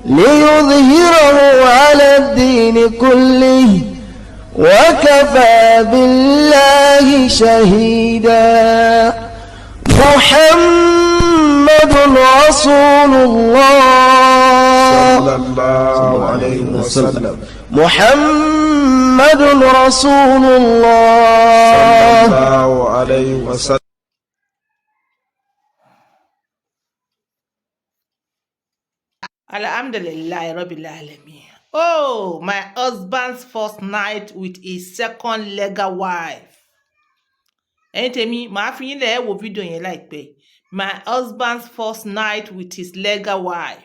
ليظهره على الدين كله وكفى بالله شهيدا. محمد رسول الله صلى الله عليه وسلم. محمد رسول الله صلى الله عليه وسلم. Alhamdulillah Rabbil Alamin. Oh, my husband's first night with his second legal wife. Ẹ̀yin tèmi, màá fi yín lẹ̀ wo fídíò yẹn láìpẹ́. My husband's first night with his legal wife.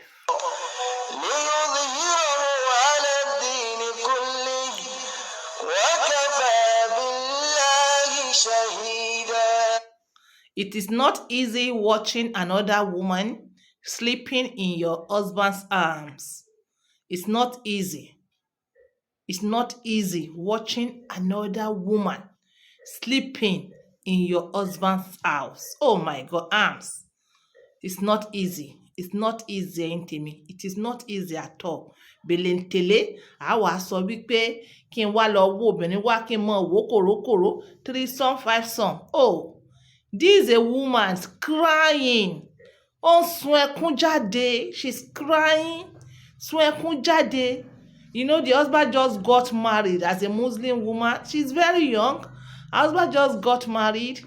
It is not easy watching another woman sleeping in your husband's arms. It's not easy. It's not easy watching another woman sleeping in your husband's house. Oh my God, arms. It's not easy. It's not easy, ẹ̀yin tèmi. It is not easy at all. Belentele, àwa sọ wípé kí n wá lọ wo obìnrin wá kí n mọ wò kòrókòró 3 some 5 some. Oh, this is a woman crying. Ó ń sun ẹkún jáde. She's crying. Sun ẹkún jáde. You know, the husband just got married as a Muslim woman. She's very young. Her husband just got married.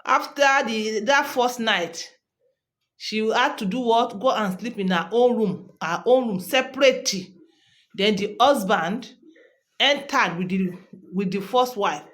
After that first night, she had to do what? Go and sleep in her own room, separately. Then the husband entered with the first wife.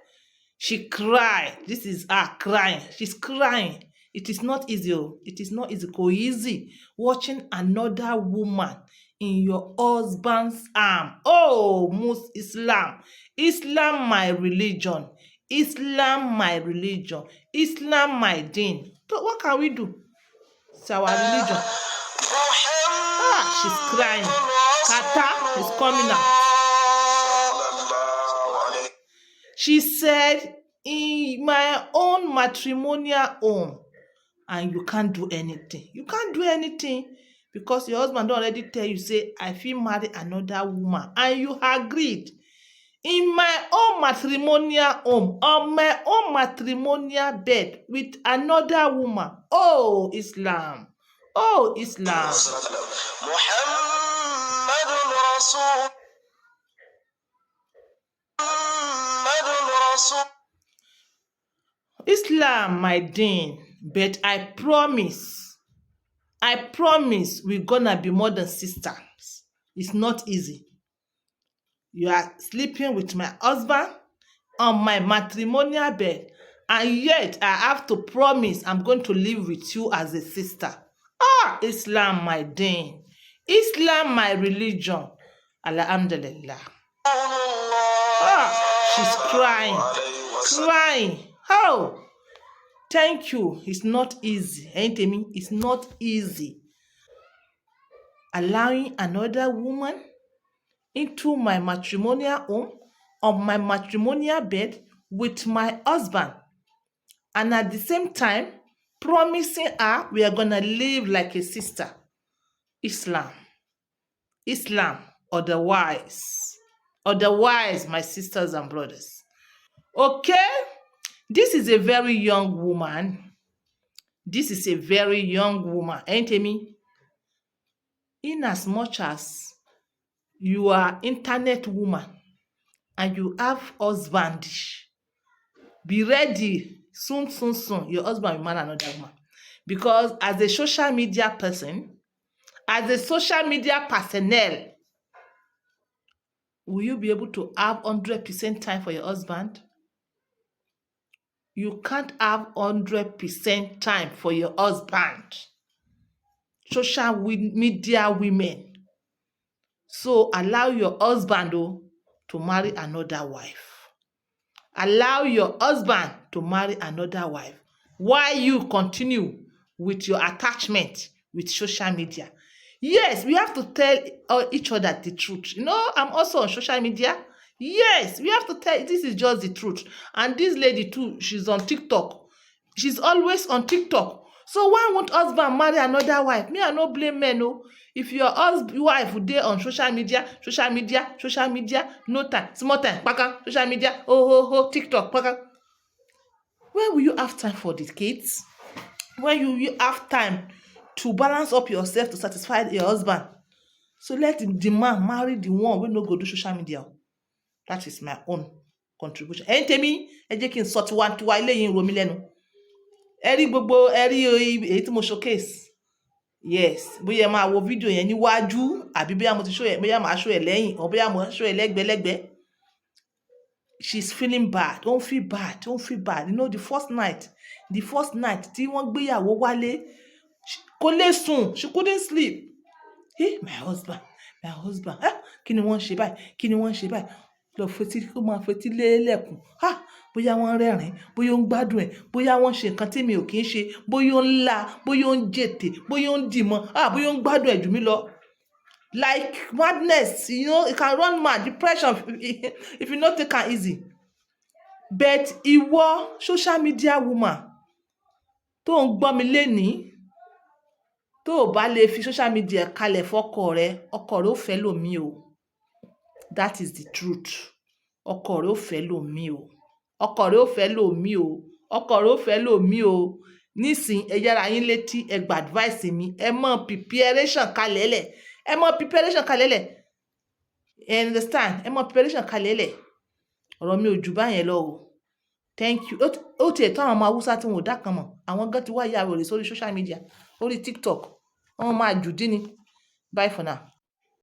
She cried. This is her crying. She's crying. It is not easy. It is not easy. Go easy watching another woman in your husband's arm. Oh, Islam. Islam, my religion. Islam, my religion. Islam, my deen. So what can we do? It's our religion. She's crying. Kata is coming out. She said, in my own matrimonial home, and you can't do anything. You can't do anything because your husband already tell you, say, I feel marry another woman, and you agreed. In my own matrimonial home, on my own matrimonial bed with another woman. Oh, Islam. Oh, Islam. Islam, my deen, but I promise we're gonna be more than sisters. It's not easy. You are sleeping with my husband on my matrimonial bed, and yet I have to promise I'm going to live with you as a sister. Islam, my deen. Islam, my religion. Alhamdulillah. She's crying. Oh, thank you. It's not easy. Ain't it me? It's not easy. Allowing another woman into my matrimonial home, on my matrimonial bed with my husband, and at the same time promising her we are gonna live like a sister. Islam, otherwise, my sisters and brothers. Okay, this is a very young woman. Ain't it me? In as much as you are internet woman and you have husband, be ready soon. Your husband will marry another woman. Because as a social media person, as a social media personnel, will you be able to have 100% time for your husband? You can't have 100% time for your husband. Social media women. So allow your husband to marry another wife. Allow your husband to marry another wife. Why you continue with your attachment with social media? Yes, we have to tell each other the truth. You know, I'm also on social media. Yes, we have to tell, this is just the truth. And this lady too, she's on TikTok. She's always on TikTok. So why won't husband marry another wife? Me, I no blame men. No, if your wife dey on social media, no time, small time, paka, social media, TikTok, paka. When will you have time for the kids? When you have time to balance up yourself to satisfy your husband? So let the man marry the one wey no go do social media. That is my own contribution. Ẹ̀yin tèmi, ẹ jẹ́ kí n sọ tiwa eléyìí ń ro mí lẹ́nu. Ẹ rí èyí tí mo showcase. Yes, bóyá ẹ máa wo fídíò yẹn níwájú àbí bóyá mo ti show ẹ, bóyá màá show ẹ lẹ́yìn, or bóyá mo show ẹ lẹ́gbẹ̀lẹ́gbẹ̀. She's feeling bad. Don't feel bad. You know, the first night tí wọ́n gbéyàwó wálé, kò lè sùn. She couldn't sleep. Hey, my husband. Kí ni wọ́n ṣe báyìí? Lọ fetí, kó máa fetí lélẹ̀kùn. Bóyá wọ́n rẹ́rìn, bóyá ó ń gbádùn ẹ̀, bóyá wọ́n ṣe nǹkan tí mi ò kí ń ṣe, bóyá ó ń la, bóyá ó ń jètè, bóyá ó ń dìmọ́, bóyá ó ń gbádùn ẹ̀ jù mí lọ. Like madness, you know, it can run mad, depression if you no take am easy. But ìwọ social media woman tó ń gbọ́ mi lénìí, tó o bá lè fi social media kalẹ̀ fọ́kọ rẹ ó fẹ́ lòmíì o. That is the truth. Ọkọ rẹ ó fẹ́ lòmíì o. Nísìn ẹ yára yín létí, ẹ gba advice mi, ẹ mọ preparation kalẹ̀ lẹ̀. You understand? Ẹ mọ preparation kalẹ̀ lẹ̀. Ọ̀rọ̀ mi ò jù báyẹn lọ o. Thank you. Ó tiẹ̀ tó àwọn ọmọ Haúsá tí wọn ò dá kan mọ̀. Àwọn gan ti wá ya wèrè sórí social media, orí TikTok. Wọ́n máa jù dín ni. Bye for now.